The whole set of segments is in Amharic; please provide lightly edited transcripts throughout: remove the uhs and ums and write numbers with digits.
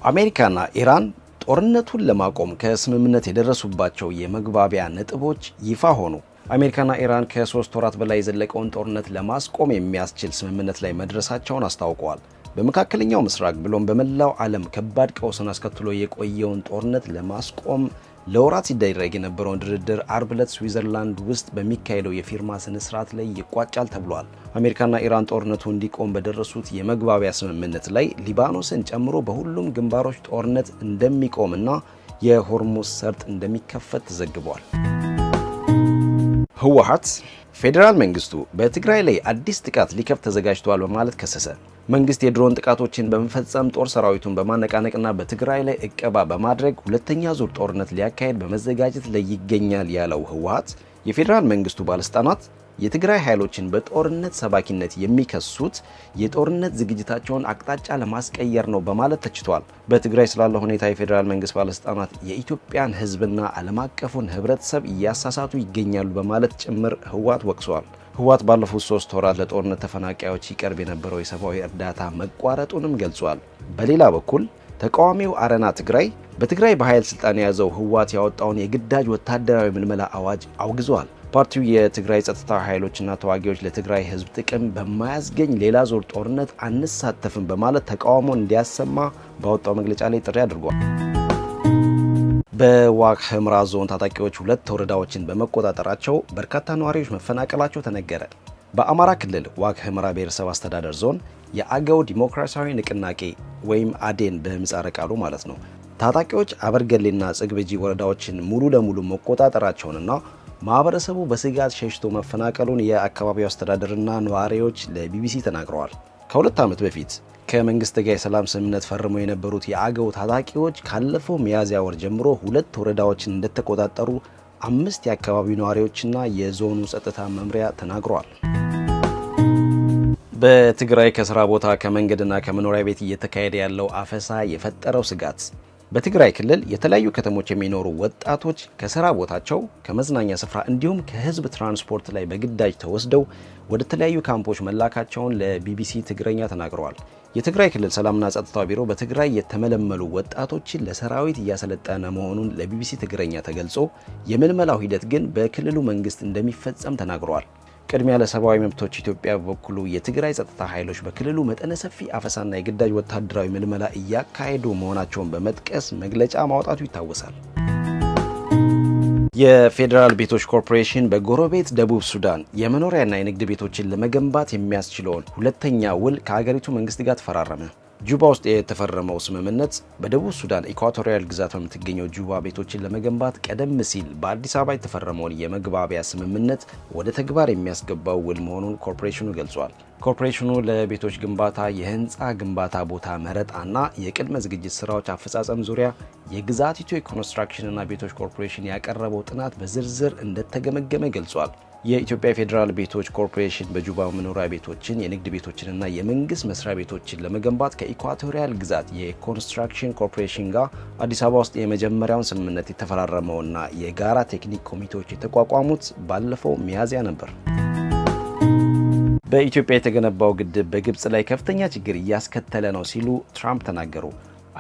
አሜሪካና ኢራን ጦርነቱን ለማቆም ከስምምነት የደረሱባቸው የመግባቢያ ነጥቦች ይፋ ሆኑ። አሜሪካና ኢራን ከ3 ወራት በላይ የዘለቀውን ጦርነት ለማስቆም የሚያስችል ስምምነት ላይ መድረሳቸውን አስታውቀዋል። በመካከለኛው ምስራቅ ብሎም በመላው ዓለም ከባድ ቀውስን አስከትሎ የቆየውን ጦርነት ለማስቆም ለወራት ሲደረግ የነበረውን ድርድር አርብ ዕለት ስዊዘርላንድ ውስጥ በሚካሄደው የፊርማ ስነስርዓት ላይ ይቋጫል ተብሏል። አሜሪካና ኢራን ጦርነቱ እንዲቆም በደረሱት የመግባቢያ ስምምነት ላይ ሊባኖስን ጨምሮ በሁሉም ግንባሮች ጦርነት እንደሚቆምና የሆርሙዝ ሰርጥ እንደሚከፈት ተዘግቧል። ህወሓት ፌዴራል መንግስቱ በትግራይ ላይ አዲስ ጥቃት ሊከፍት ተዘጋጅቷል በማለት ከሰሰ። መንግስት የድሮን ጥቃቶችን በመፈጸም ጦር ሰራዊቱን በማነቃነቅና በትግራይ ላይ እቀባ በማድረግ ሁለተኛ ዙር ጦርነት ሊያካሄድ በመዘጋጀት ላይ ይገኛል ያለው ህወሓት የፌዴራል መንግስቱ ባለስልጣናት የትግራይ ኃይሎችን በጦርነት ሰባኪነት የሚከሱት የጦርነት ዝግጅታቸውን አቅጣጫ ለማስቀየር ነው በማለት ተችቷል። በትግራይ ስላለው ሁኔታ የፌዴራል መንግስት ባለስልጣናት የኢትዮጵያን ህዝብና ዓለም አቀፉን ህብረተሰብ እያሳሳቱ ይገኛሉ በማለት ጭምር ህወሓት ወቅሷል። ህወሓት ባለፉት 3 ወራት ለጦርነት ተፈናቃዮች ሲቀርብ የነበረው የሰብአዊ እርዳታ መቋረጡንም ገልጿል። በሌላ በኩል ተቃዋሚው አረና ትግራይ በትግራይ በኃይል ስልጣን የያዘው ህወሓት ያወጣውን የግዳጅ ወታደራዊ ምልመላ አዋጅ አውግዟል። ፓርቲው የትግራይ ጸጥታ ኃይሎችና ተዋጊዎች ለትግራይ ህዝብ ጥቅም በማያስገኝ ሌላ ዙር ጦርነት አንሳተፍም በማለት ተቃውሞ እንዲያሰማ ባወጣው መግለጫ ላይ ጥሪ አድርጓል። በዋግ ኽምራ ዞን ታጣቂዎች 2 ወረዳዎችን በመቆጣጠራቸው በርካታ ነዋሪዎች መፈናቀላቸው ተነገረ። በአማራ ክልል ዋግ ኽምራ ብሔረሰብ አስተዳደር ዞን የአገው ዲሞክራሲያዊ ንቅናቄ ወይም አዴን በምህጻረ ቃሉ ማለት ነው ታጣቂዎች አበርገሌና ጽግብጂ ወረዳዎችን ሙሉ ለሙሉ መቆጣጠራቸውንና ማህበረሰቡ በስጋት ሸሽቶ መፈናቀሉን የአካባቢው አስተዳደርና ነዋሪዎች ለቢቢሲ ተናግረዋል። ከ2 ዓመት በፊት ከመንግስት ጋር የሰላም ስምምነት ፈርመው የነበሩት የአገው ታጣቂዎች ካለፈው ሚያዝያ ወር ጀምሮ 2 ወረዳዎችን እንደተቆጣጠሩ 5 የአካባቢው ነዋሪዎችና የዞኑ ጸጥታ መምሪያ ተናግረዋል። በትግራይ ከስራ ቦታ ከመንገድና ከመኖሪያ ቤት እየተካሄደ ያለው አፈሳ የፈጠረው ስጋት። በትግራይ ክልል የተለያዩ ከተሞች የሚኖሩ ወጣቶች ከስራ ቦታቸው ከመዝናኛ ስፍራ እንዲሁም ከህዝብ ትራንስፖርት ላይ በግዳጅ ተወስደው ወደ ተለያዩ ካምፖች መላካቸውን ለቢቢሲ ትግረኛ ተናግረዋል። የትግራይ ክልል ሰላምና ጸጥታ ቢሮ በትግራይ የተመለመሉ ወጣቶችን ለሰራዊት እያሰለጠነ መሆኑን ለቢቢሲ ትግረኛ ተገልጾ የምልመላው ሂደት ግን በክልሉ መንግስት እንደሚፈጸም ተናግረዋል። ቅድሚያ ለሰብአዊ መብቶች ኢትዮጵያ በበኩሉ የትግራይ ጸጥታ ኃይሎች በክልሉ መጠነ ሰፊ አፈሳና የግዳጅ ወታደራዊ ምልመላ እያካሄዱ መሆናቸውን በመጥቀስ መግለጫ ማውጣቱ ይታወሳል። የፌዴራል ቤቶች ኮርፖሬሽን በጎረቤት ደቡብ ሱዳን የመኖሪያና የንግድ ቤቶችን ለመገንባት የሚያስችለውን ሁለተኛ ውል ከሀገሪቱ መንግስት ጋር ተፈራረመ። ጁባ ውስጥ የተፈረመው ስምምነት በደቡብ ሱዳን ኢኳቶሪያል ግዛት በምትገኘው ጁባ ቤቶችን ለመገንባት ቀደም ሲል በአዲስ አበባ የተፈረመውን የመግባቢያ ስምምነት ወደ ተግባር የሚያስገባው ውል መሆኑን ኮርፖሬሽኑ ገልጿል። ኮርፖሬሽኑ ለቤቶች ግንባታ የህንፃ ግንባታ ቦታ መረጣና የቅድመ ዝግጅት ስራዎች አፈጻጸም ዙሪያ የግዛቲቱ የኮንስትራክሽንና ቤቶች ኮርፖሬሽን ያቀረበው ጥናት በዝርዝር እንደተገመገመ ገልጿል። የኢትዮጵያ ፌዴራል ቤቶች ኮርፖሬሽን በጁባ መኖሪያ ቤቶችን፣ የንግድ ቤቶችንና የመንግስት መስሪያ ቤቶችን ለመገንባት ከኢኳቶሪያል ግዛት የኮንስትራክሽን ኮርፖሬሽን ጋር አዲስ አበባ ውስጥ የመጀመሪያውን ስምምነት የተፈራረመውና የጋራ ቴክኒክ ኮሚቴዎች የተቋቋሙት ባለፈው ሚያዝያ ነበር። በኢትዮጵያ የተገነባው ግድብ በግብጽ ላይ ከፍተኛ ችግር እያስከተለ ነው ሲሉ ትራምፕ ተናገሩ።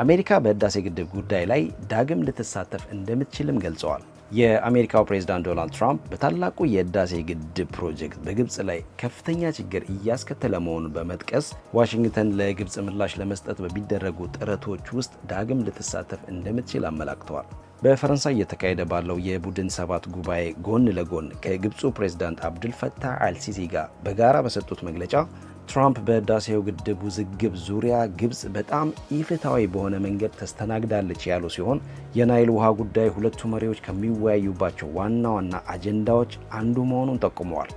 አሜሪካ በህዳሴ ግድብ ጉዳይ ላይ ዳግም ልትሳተፍ እንደምትችልም ገልጸዋል። የአሜሪካው ፕሬዝዳንት ዶናልድ ትራምፕ በታላቁ የህዳሴ ግድብ ፕሮጀክት በግብጽ ላይ ከፍተኛ ችግር እያስከተለ መሆኑን በመጥቀስ ዋሽንግተን ለግብጽ ምላሽ ለመስጠት በሚደረጉ ጥረቶች ውስጥ ዳግም ልትሳተፍ እንደምትችል አመላክተዋል። በፈረንሳይ እየተካሄደ ባለው የቡድን 7 ጉባኤ ጎን ለጎን ከግብፁ ፕሬዝዳንት አብዱልፈታህ አልሲሲ ጋር በጋራ በሰጡት መግለጫ ትራምፕ በህዳሴው ግድብ ውዝግብ ዙሪያ ግብጽ በጣም ኢፍትሐዊ በሆነ መንገድ ተስተናግዳለች ያሉ ሲሆን የናይል ውሃ ጉዳይ ሁለቱ መሪዎች ከሚወያዩባቸው ዋና ዋና አጀንዳዎች አንዱ መሆኑን ጠቁመዋል።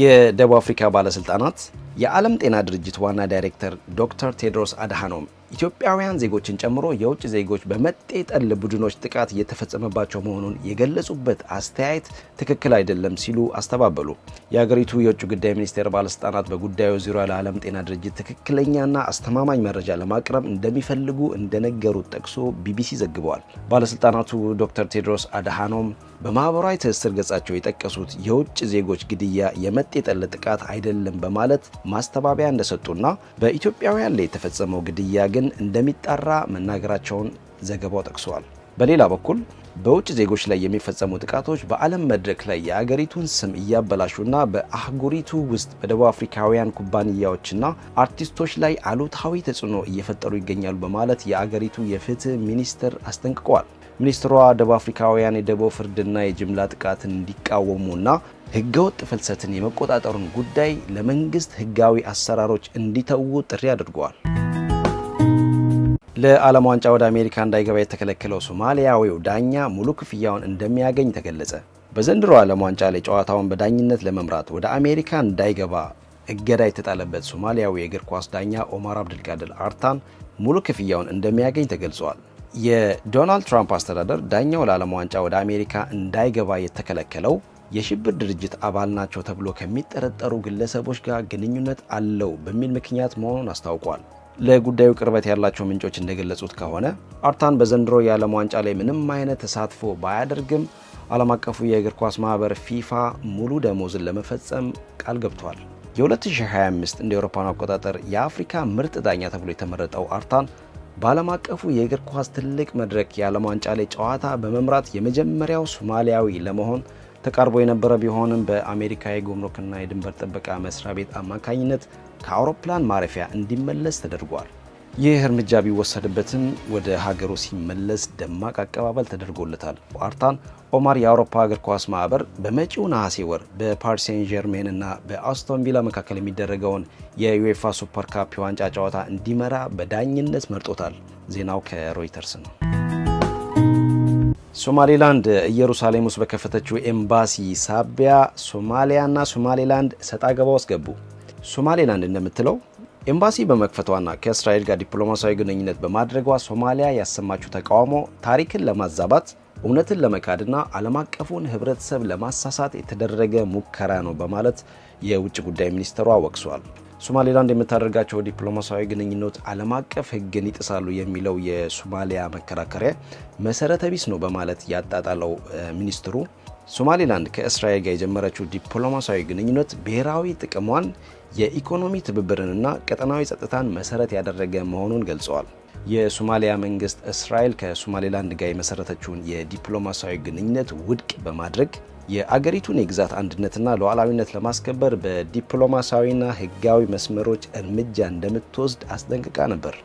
የደቡብ አፍሪካ ባለስልጣናት የዓለም ጤና ድርጅት ዋና ዳይሬክተር ዶክተር ቴድሮስ አድሃኖም ኢትዮጵያውያን ዜጎችን ጨምሮ የውጭ ዜጎች በመጤ ጠል ቡድኖች ጥቃት እየተፈጸመባቸው መሆኑን የገለጹበት አስተያየት ትክክል አይደለም ሲሉ አስተባበሉ። የሀገሪቱ የውጭ ጉዳይ ሚኒስቴር ባለስልጣናት በጉዳዩ ዙሪያ ለዓለም ጤና ድርጅት ትክክለኛና አስተማማኝ መረጃ ለማቅረብ እንደሚፈልጉ እንደነገሩት ጠቅሶ ቢቢሲ ዘግበዋል። ባለስልጣናቱ ዶክተር ቴድሮስ አድሃኖም በማህበራዊ ትስስር ገጻቸው የጠቀሱት የውጭ ዜጎች ግድያ የመጤ ጠል ጥቃት አይደለም በማለት ማስተባበያ እንደሰጡና በኢትዮጵያውያን ላይ የተፈጸመው ግድያ ግን እንደሚጣራ መናገራቸውን ዘገባው ጠቅሷል። በሌላ በኩል በውጭ ዜጎች ላይ የሚፈጸሙ ጥቃቶች በዓለም መድረክ ላይ የአገሪቱን ስም እያበላሹና በአህጉሪቱ ውስጥ በደቡብ አፍሪካውያን ኩባንያዎችና አርቲስቶች ላይ አሉታዊ ተጽዕኖ እየፈጠሩ ይገኛሉ በማለት የአገሪቱ የፍትህ ሚኒስትር አስጠንቅቀዋል። ሚኒስትሯ ደቡብ አፍሪካውያን የደቦ ፍርድና የጅምላ ጥቃትን እንዲቃወሙና ህገወጥ ፍልሰትን የመቆጣጠሩን ጉዳይ ለመንግስት ህጋዊ አሰራሮች እንዲተዉ ጥሪ አድርገዋል። ለዓለም ዋንጫ ወደ አሜሪካ እንዳይገባ የተከለከለው ሶማሊያዊው ዳኛ ሙሉ ክፍያውን እንደሚያገኝ ተገለጸ። በዘንድሮ ዓለም ዋንጫ ላይ ጨዋታውን በዳኝነት ለመምራት ወደ አሜሪካ እንዳይገባ እገዳ የተጣለበት ሶማሊያዊ የእግር ኳስ ዳኛ ኦማር አብዱልቃድር አርታን ሙሉ ክፍያውን እንደሚያገኝ ተገልጿል። የዶናልድ ትራምፕ አስተዳደር ዳኛው ለዓለም ዋንጫ ወደ አሜሪካ እንዳይገባ የተከለከለው የሽብር ድርጅት አባል ናቸው ተብሎ ከሚጠረጠሩ ግለሰቦች ጋር ግንኙነት አለው በሚል ምክንያት መሆኑን አስታውቋል። ለጉዳዩ ቅርበት ያላቸው ምንጮች እንደገለጹት ከሆነ አርታን በዘንድሮ የዓለም ዋንጫ ላይ ምንም አይነት ተሳትፎ ባያደርግም ዓለም አቀፉ የእግር ኳስ ማህበር ፊፋ ሙሉ ደሞዝን ለመፈጸም ቃል ገብቷል። የ2025 እንደ አውሮፓውያን አቆጣጠር የአፍሪካ ምርጥ ዳኛ ተብሎ የተመረጠው አርታን በዓለም አቀፉ የእግር ኳስ ትልቅ መድረክ የዓለም ዋንጫ ላይ ጨዋታ በመምራት የመጀመሪያው ሶማሊያዊ ለመሆን ተቃርቦ የነበረ ቢሆንም በአሜሪካ የጉምሩክና የድንበር ጥበቃ መስሪያ ቤት አማካኝነት ከአውሮፕላን ማረፊያ እንዲመለስ ተደርጓል። ይህ እርምጃ ቢወሰድበትም ወደ ሀገሩ ሲመለስ ደማቅ አቀባበል ተደርጎለታል። አርታን ኦማር የአውሮፓ እግር ኳስ ማህበር በመጪው ነሐሴ ወር በፓሪስ ሴን ጀርሜን እና በአስቶን ቪላ መካከል የሚደረገውን የዩኤፋ ሱፐር ካፕ የዋንጫ ጨዋታ እንዲመራ በዳኝነት መርጦታል። ዜናው ከሮይተርስ ነው። ሶማሌላንድ ኢየሩሳሌም ውስጥ በከፈተችው ኤምባሲ ሳቢያ ሶማሊያና ሶማሌላንድ ሰጣ ገባ ውስጥ ገቡ። ሶማሌላንድ እንደምትለው ኤምባሲ በመክፈቷና ከእስራኤል ጋር ዲፕሎማሲያዊ ግንኙነት በማድረጓ ሶማሊያ ያሰማችው ተቃውሞ ታሪክን ለማዛባት እውነትን ለመካድና ዓለም አቀፉን ህብረተሰብ ለማሳሳት የተደረገ ሙከራ ነው በማለት የውጭ ጉዳይ ሚኒስትሯ ወቅሷል። ሶማሌላንድ የምታደርጋቸው ዲፕሎማሲያዊ ግንኙነት ዓለም አቀፍ ህግን ይጥሳሉ የሚለው የሶማሊያ መከራከሪያ መሰረተ ቢስ ነው በማለት ያጣጣለው ሚኒስትሩ ሶማሌላንድ ከእስራኤል ጋር የጀመረችው ዲፕሎማሲያዊ ግንኙነት ብሔራዊ ጥቅሟን፣ የኢኮኖሚ ትብብርንና ቀጠናዊ ጸጥታን መሰረት ያደረገ መሆኑን ገልጸዋል። የሶማሊያ መንግስት እስራኤል ከሶማሌላንድ ጋር የመሰረተችውን የዲፕሎማሲያዊ ግንኙነት ውድቅ በማድረግ የአገሪቱን የግዛት አንድነትና ሉዓላዊነት ለማስከበር በዲፕሎማሲያዊና ህጋዊ መስመሮች እርምጃ እንደምትወስድ አስጠንቅቃ ነበር።